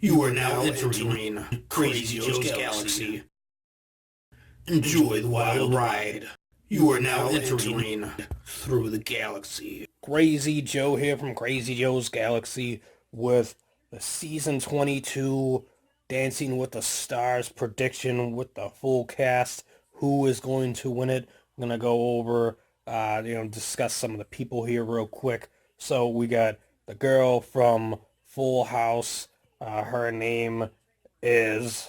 You are now entering Crazy Joe's Galaxy. Enjoy the wild ride. You are now entering through the galaxy. Crazy Joe here from Crazy Joe's Galaxy with the season 22 Dancing with the Stars prediction with the full cast. Who is going to win it? I'm gonna go over, discuss some of the people here real quick. So we got the girl from Full House. Her name is,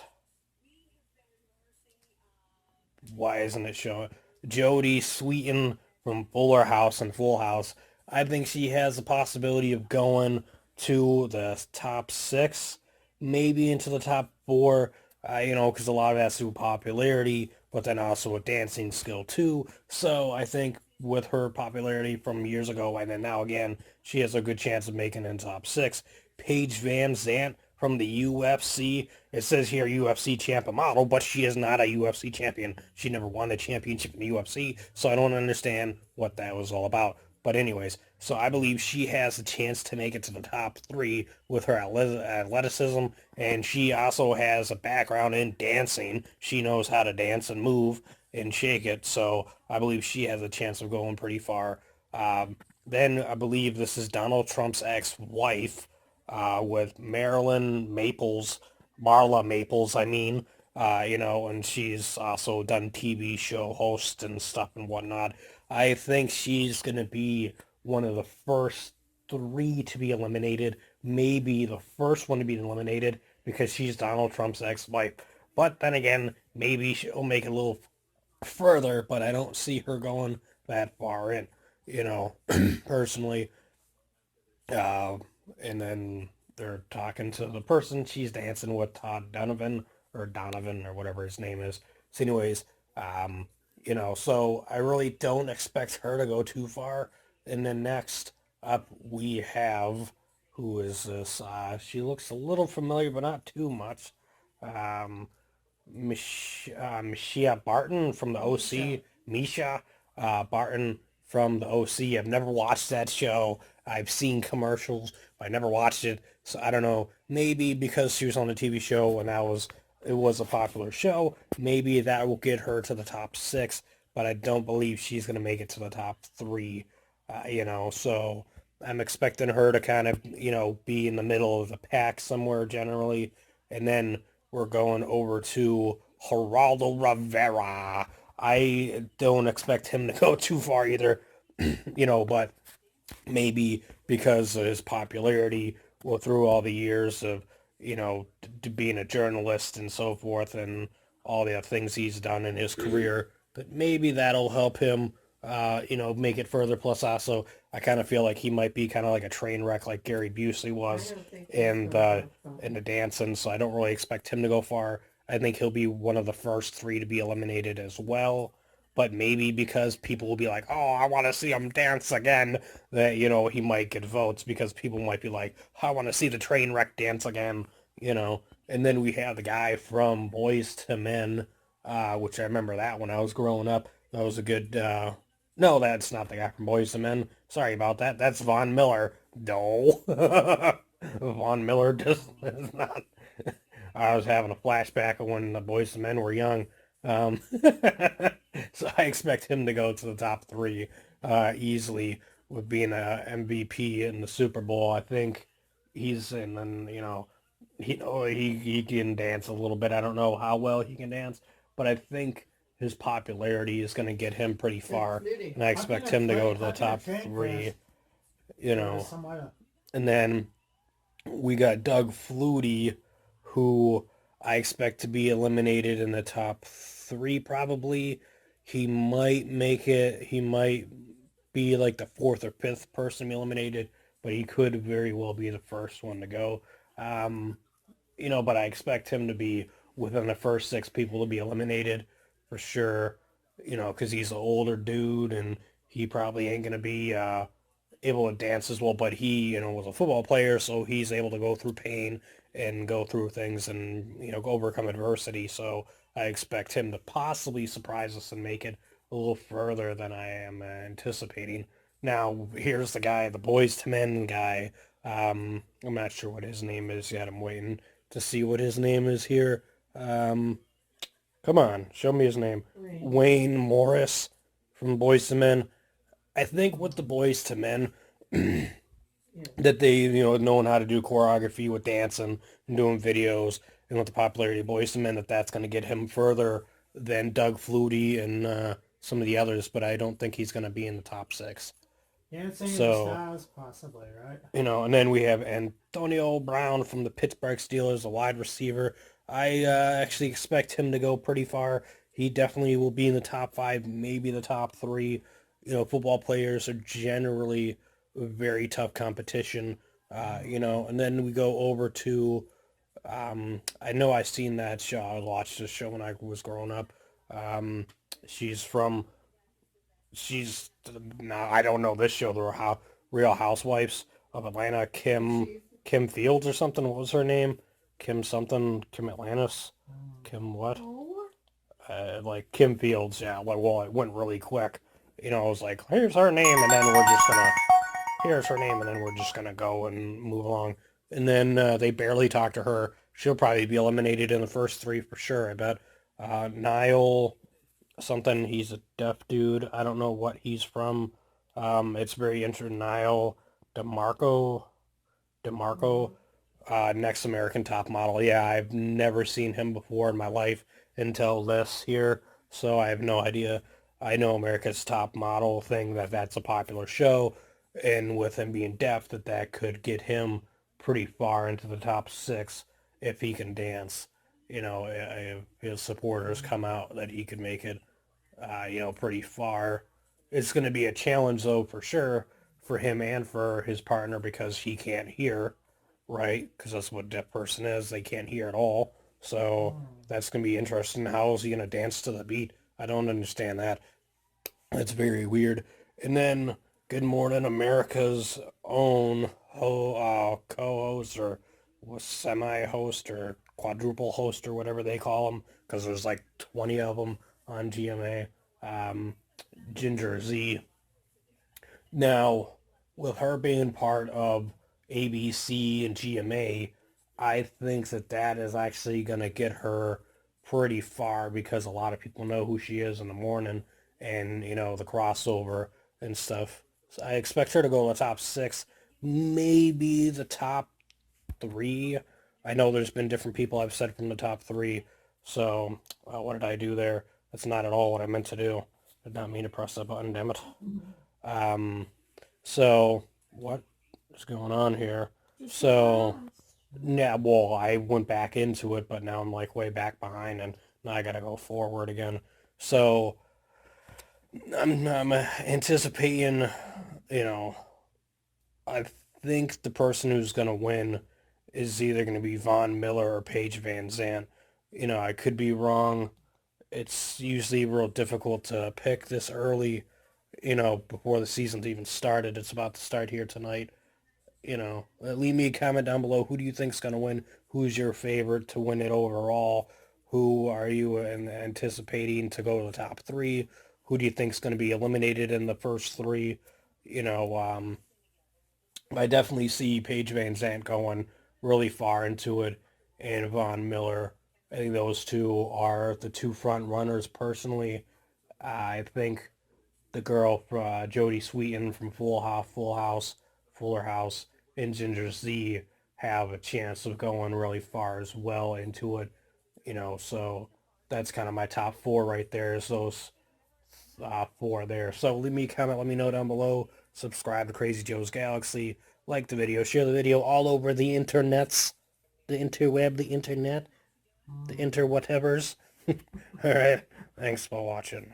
why isn't it showing? Jodie Sweetin from Fuller House and Full House. I think she has the possibility of going to the top six, maybe into the top four, because a lot of that's through popularity, but then also a dancing skill too. So I think with her popularity from years ago and then now again, she has a good chance of making it in top six. Paige Van Zant from the UFC. It says here UFC champion model, but she is not a UFC champion. She never won the championship in the UFC, so I don't understand what that was all about. But anyways, so I believe she has a chance to make it to the top three with her athleticism, and she also has a background in dancing. She knows how to dance and move and shake it, so I believe she has a chance of going pretty far. Then I believe this is Donald Trump's ex-wife, with Marilyn Maples, Marla Maples, I mean, and she's also done TV show hosts and stuff and whatnot. I think she's going to be one of the first three to be eliminated, maybe the first one to be eliminated because she's Donald Trump's ex-wife. But then again, maybe she'll make it a little further, but I don't see her going that far in, personally. Uh, and then they're talking to the person she's dancing with, Todd Donovan or Donovan or whatever his name is. So anyways, um, so I really don't expect her to go too far. And then next up we have, who is this? She looks a little familiar, but not too much. Um, Mishia Barton from the OC. Misha Barton from the OC. I've never watched that show. I've seen commercials, but I never watched it. So I don't know. Maybe because she was on the TV show and it was a popular show, maybe that will get her to the top six. But I don't believe she's gonna make it to the top three. So I'm expecting her to kind of be in the middle of the pack somewhere generally, and then we're going over to Geraldo Rivera. I don't expect him to go too far either, but maybe because of his popularity, well, through all the years of, being a journalist and so forth and all the things he's done in his career, that maybe that'll help him, make it further. Plus, also, I kind of feel like he might be kind of like a train wreck like Gary Busey was in the dancing, so I don't really expect him to go far. I think he'll be one of the first three to be eliminated as well. But maybe because people will be like, oh, I want to see him dance again, that, he might get votes because people might be like, I want to see the train wreck dance again, you know. And then we have the guy from Boys to Men, which I remember that when I was growing up. That was a good, no, that's not the guy from Boys to Men. Sorry about that. That's Von Miller. No. Von Miller just is not. I was having a flashback of when the Boys to Men were young. Um, so I expect him to go to the top three easily with being a MVP in the Super Bowl. I think he's and then he can dance a little bit. I don't know how well he can dance, but I think his popularity is going to get him pretty far, and I expect him to go to the top three. You know, and then we got Doug Flutie, who I expect to be eliminated in the top three probably. He might make it. He might be like the fourth or fifth person to be eliminated, but he could very well be the first one to go. Um, but I expect him to be within the first six people to be eliminated for sure. Because he's an older dude and he probably ain't gonna be able to dance as well. But he, was a football player, so he's able to go through pain and go through things and overcome adversity. So I expect him to possibly surprise us and make it a little further than I am anticipating. Now, here's the guy, the Boys to Men guy. I'm not sure what his name is yet. I'm waiting to see what his name is here. Come on, show me his name. Wayne Morris from Boyz II Men. I think with the Boyz II Men, that they, knowing how to do choreography with dancing and doing videos, and with the popularity of Boyz II Men, that's going to get him further than Doug Flutie and some of the others, but I don't think he's going to be in the top 6. Dancing with So, the Stars, possibly, right? and then we have Antonio Brown from the Pittsburgh Steelers, a wide receiver. I actually expect him to go pretty far. He definitely will be in the top 5, maybe the top 3. Football players are generally very tough competition. And then we go over to, I know I've seen that show. I watched this show when I was growing up. She's now I don't know this show, the Real Housewives of Atlanta, Kim Fields or something. What was her name? Kim something, Kim Atlantis, Kim what? Like Kim Fields, yeah. Well, it went really quick. It was like, here's her name, and then here's her name, and then we're just gonna go and move along. And then they barely talk to her. She'll probably be eliminated in the first 3 for sure, I bet. Niall something, he's a deaf dude. I don't know what he's from. It's very interesting. Niall DeMarco, Next American Top Model. Yeah, I've never seen him before in my life until this here, so I have no idea. I know America's Top Model thing, that's a popular show, and with him being deaf, that could get him pretty far into the top 6 if he can dance. If his supporters come out, that he could make it, pretty far. It's going to be a challenge, though, for sure, for him and for his partner, because he can't hear, right? Because that's what a deaf person is. They can't hear at all. So that's going to be interesting. How is he going to dance to the beat? I don't understand that. That's very weird. And then Good Morning America's own co-host, or semi-host, or quadruple host, or whatever they call them, because there's like 20 of them on GMA, Ginger Z. Now, with her being part of ABC and GMA, I think that is actually going to get her pretty far, because a lot of people know who she is in the morning, and, the crossover and stuff. So I expect her to go in the top 6, maybe the top 3. I know there's been different people I've said from the top 3. So what did I do there? That's not at all what I meant to do. I did not mean to press that button, damn it. So what is going on here? So, yeah, well, I went back into it, but now I'm like way back behind, and now I gotta go forward again. So I'm anticipating, I think the person who's gonna win is either gonna be Von Miller or Paige Van Zandt. I could be wrong. It's usually real difficult to pick this early, before the season's even started. It's about to start here tonight. Leave me a comment down below. Who do you think's going to win? Who's your favorite to win it overall? Who are you anticipating to go to the top 3? Who do you think's going to be eliminated in the first 3? I definitely see Paige Van Zandt going really far into it, and Von Miller. I think those two are the 2 front runners personally. I think the girl, Jodie Sweetin from Fuller House, and Ginger Z have a chance of going really far as well into it. So that's kind of my top 4 right there, is those 4 there. So leave me a comment, let me know down below. Subscribe to Crazy Joe's Galaxy. Like the video, share the video all over the internets. The interweb, the internet, the interwhatevers. Alright, thanks for watching.